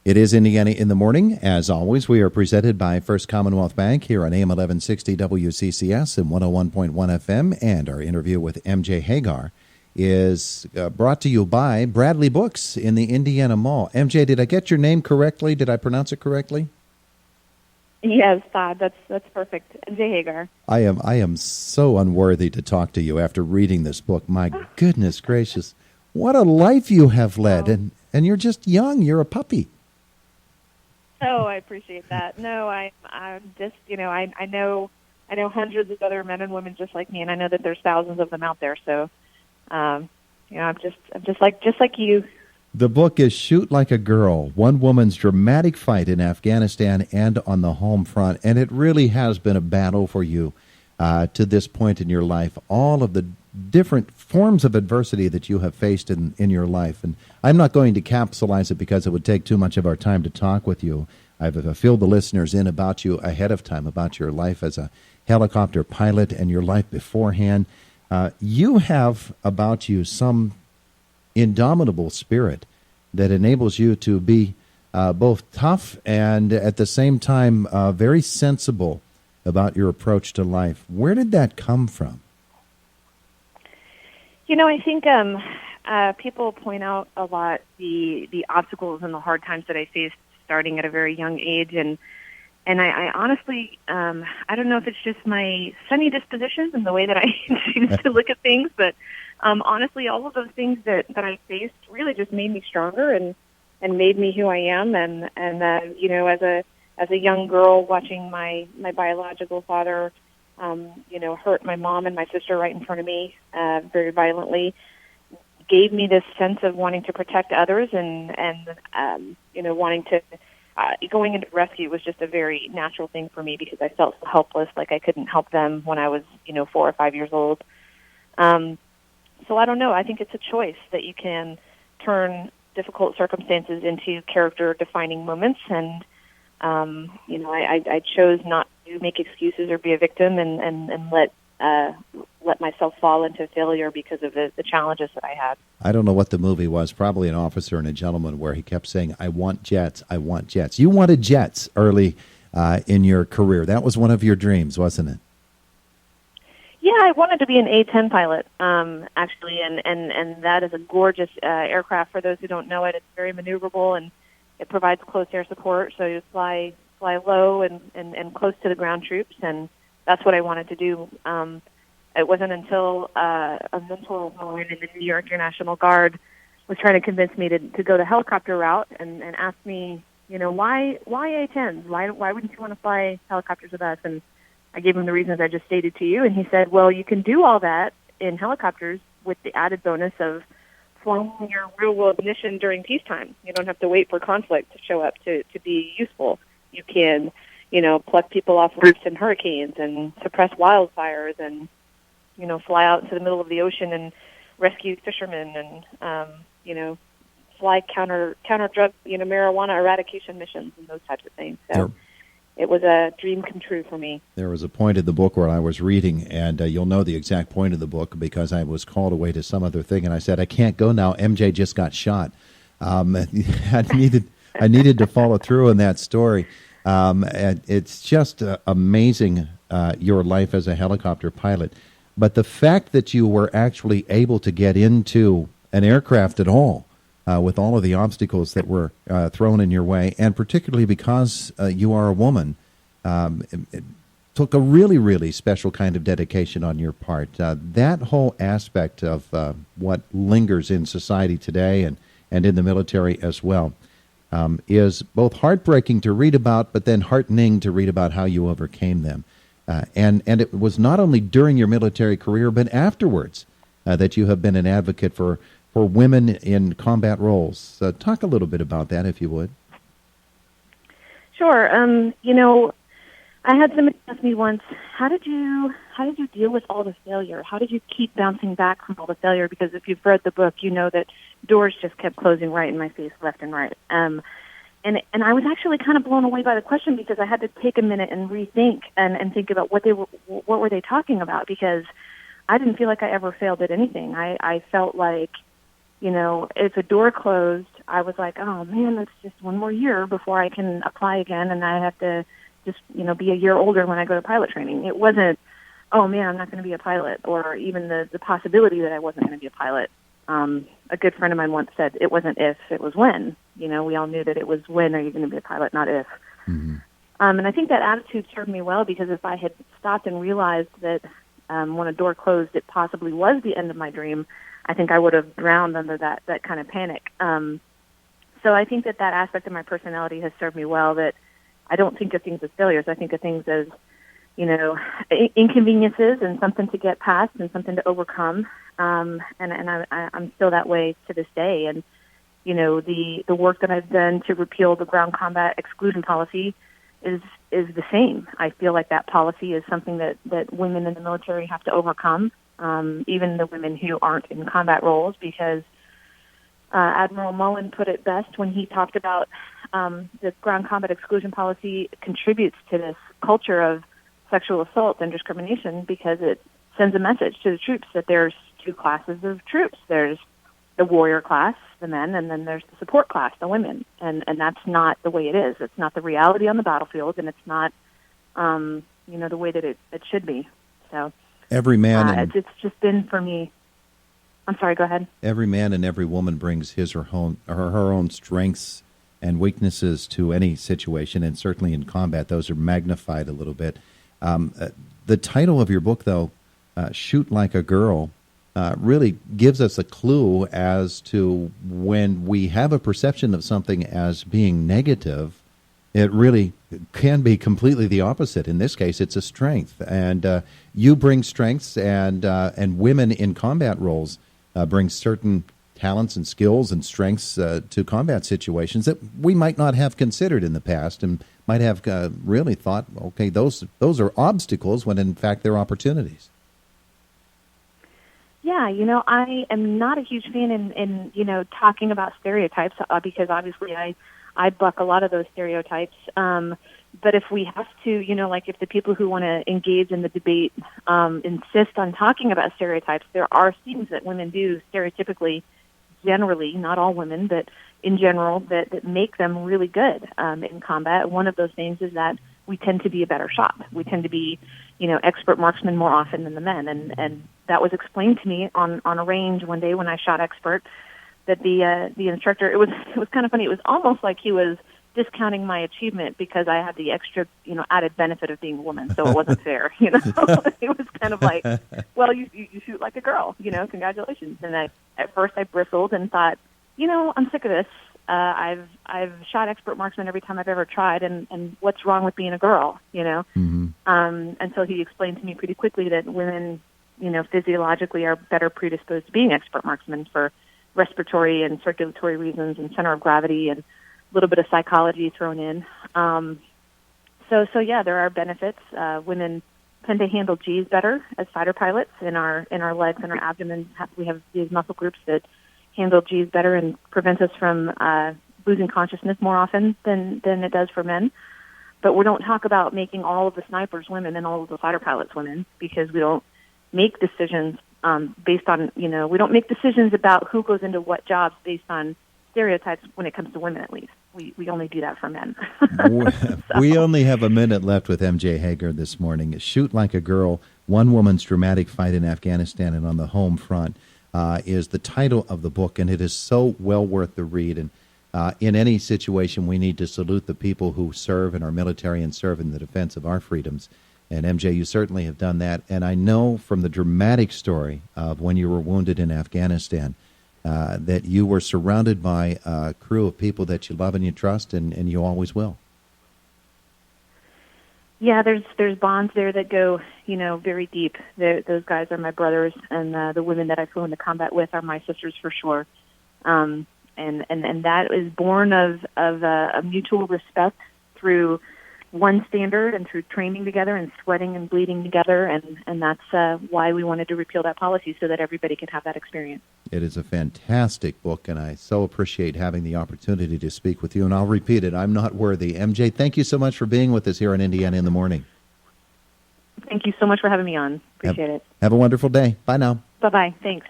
It is Indiana in the Morning. As always, we are presented by First Commonwealth Bank here on AM 1160 WCCS and 101.1 FM. And our interview with MJ Hegar is brought to you by Bradley Books in the Indiana Mall. MJ, did I get your name correctly? Did I pronounce it correctly? Yes, Todd, that's perfect. MJ Hegar. I am so unworthy to talk to you after reading this book. My goodness gracious. What a life you have led. And you're just young. You're a puppy. Oh, I appreciate that. No, I'm just, I know hundreds of other men and women just like me, and I know that there's thousands of them out there. So, I'm just like you. The book is Shoot Like a Girl, one woman's dramatic fight in Afghanistan and on the home front, and it really has been a battle for you to this point in your life. All of the different forms of adversity that you have faced in your life. And I'm not going to capsulize it because it would take too much of our time to talk with you. I've filled the listeners in about you ahead of time, about your life as a helicopter pilot and your life beforehand. You have about you some indomitable spirit that enables you to be both tough and at the same time very sensible about your approach to life. Where did that come from? I think people point out a lot the obstacles and the hard times that I faced starting at a very young age, and I honestly I don't know if it's just my sunny disposition and the way that I choose to look at things, but honestly, all of those things that I faced really just made me stronger and made me who I am. And as a young girl, watching my biological father hurt my mom and my sister right in front of me very violently, gave me this sense of wanting to protect others and wanting to, going into rescue was just a very natural thing for me because I felt so helpless, like I couldn't help them when I was, 4 or 5 years old. So I don't know. I think it's a choice that you can turn difficult circumstances into character-defining moments, and I chose not to make excuses or be a victim and let myself fall into failure because of the challenges that I had. I don't know what the movie was, probably An Officer and a Gentleman, where he kept saying, I want jets, I want jets. You wanted jets early in your career. That was one of your dreams, wasn't it? Yeah, I wanted to be an A-10 pilot, actually, and that is a gorgeous aircraft. For those who don't know it, it's very maneuverable, and it provides close air support, so you fly low and close to the ground troops, and that's what I wanted to do. It wasn't until a mentor of mine in the New York Air National Guard was trying to convince me to go the helicopter route and asked me, why A-10s? Why wouldn't you want to fly helicopters with us? And I gave him the reasons I just stated to you, and he said, well, you can do all that in helicopters with the added bonus of flying your real-world mission during peacetime. You don't have to wait for conflict to show up to be useful. You can, pluck people off roofs in hurricanes and suppress wildfires and, fly out into the middle of the ocean and rescue fishermen and, fly counter drug, marijuana eradication missions and those types of things. So it was a dream come true for me. There was a point in the book where I was reading, and you'll know the exact point of the book because I was called away to some other thing, and I said, I can't go now. MJ just got shot. I needed to follow through on that story. And it's just amazing, your life as a helicopter pilot. But the fact that you were actually able to get into an aircraft at all, with all of the obstacles that were thrown in your way, and particularly because you are a woman, it took a really, really special kind of dedication on your part. That whole aspect of what lingers in society today and in the military as well is both heartbreaking to read about, but then heartening to read about how you overcame them. And it was not only during your military career, but afterwards that you have been an advocate for women in combat roles. Talk a little bit about that, if you would. Sure. I had somebody ask me once, how did you deal with all the failure? How did you keep bouncing back from all the failure? Because if you've read the book, you know that doors just kept closing right in my face, left and right. And I was actually kind of blown away by the question because I had to take a minute and rethink and think about what were they talking about, because I didn't feel like I ever failed at anything. I felt like if a door closed, I was like, oh man, that's just one more year before I can apply again, and I have to just, be a year older when I go to pilot training. It wasn't, oh man, I'm not going to be a pilot, or even the possibility that I wasn't going to be a pilot. A good friend of mine once said it wasn't if, it was when. We all knew that it was when are you going to be a pilot, not if. Mm-hmm. And I think that attitude served me well, because if I had stopped and realized that when a door closed, it possibly was the end of my dream, I think I would have drowned under that kind of panic. So I think that aspect of my personality has served me well, that I don't think of things as failures. I think of things as, inconveniences and something to get past and something to overcome. And I'm still that way to this day. And, the work that I've done to repeal the ground combat exclusion policy is the same. I feel like that policy is something that women in the military have to overcome, even the women who aren't in combat roles, because Admiral Mullen put it best when he talked about the ground combat exclusion policy contributes to this culture of sexual assault and discrimination, because it sends a message to the troops that there's two classes of troops. There's the warrior class, the men, and then there's the support class, the women. And that's not the way it is. It's not the reality on the battlefield, and it's not, the way that it should be. So every man, it's just been for me. I'm sorry, go ahead. Every man and every woman brings his or her own strengths and weaknesses to any situation, and certainly in combat, those are magnified a little bit. The title of your book, though, Shoot Like a Girl, really gives us a clue as to when we have a perception of something as being negative, it really can be completely the opposite. In this case, it's a strength. And you bring strengths, and women in combat roles bring certain talents and skills and strengths to combat situations that we might not have considered in the past, and might have really thought, okay, those are obstacles, when in fact they're opportunities. Yeah, I am not a huge fan in talking about stereotypes, because obviously I buck a lot of those stereotypes. But if we have to, like if the people who want to engage in the debate insist on talking about stereotypes, there are things that women do stereotypically, generally, not all women, but in general, that make them really good in combat. One of those things is that we tend to be a better shot. We tend to be, expert marksmen more often than the men. And that was explained to me on a range one day when I shot expert, that the instructor, it was kind of funny. It was almost like he was discounting my achievement because I had the extra, added benefit of being a woman. So it wasn't fair, It was kind of like, well, you shoot like a girl, congratulations. And at first I bristled and thought, I'm sick of this. I've shot expert marksman every time I've ever tried, and what's wrong with being a girl, Mm-hmm. And so he explained to me pretty quickly that women, physiologically are better predisposed to being expert marksmen for respiratory and circulatory reasons and center of gravity and a little bit of psychology thrown in. So yeah, there are benefits. Women tend to handle G's better as fighter pilots. In our legs and our abdomen, we have these muscle groups that handle G's better and prevents us from losing consciousness more often than it does for men. But we don't talk about making all of the snipers women and all of the fighter pilots women, because we don't make decisions based on, we don't make decisions about who goes into what jobs based on stereotypes when it comes to women, at least. We only do that for men. We only have a minute left with MJ Hegar this morning. Shoot Like a Girl, One Woman's Dramatic Fight in Afghanistan and on the Home Front is the title of the book, and it is so well worth the read. And in any situation, we need to salute the people who serve in our military and serve in the defense of our freedoms. And MJ, you certainly have done that. And I know from the dramatic story of when you were wounded in Afghanistan that you were surrounded by a crew of people that you love and you trust, and you always will. Yeah, there's bonds there that go, very deep. Those guys are my brothers, and the women that I flew into combat with are my sisters for sure. And that is born of a mutual respect through one standard and through training together and sweating and bleeding together, and that's why we wanted to repeal that policy, so that everybody could have that experience. It is a fantastic book, and I so appreciate having the opportunity to speak with you. And I'll repeat it, I'm not worthy. MJ, thank you so much for being with us here on Indiana in the Morning. Thank you so much for having me on. Appreciate it. Have a wonderful day. Bye now. Bye-bye. Thanks.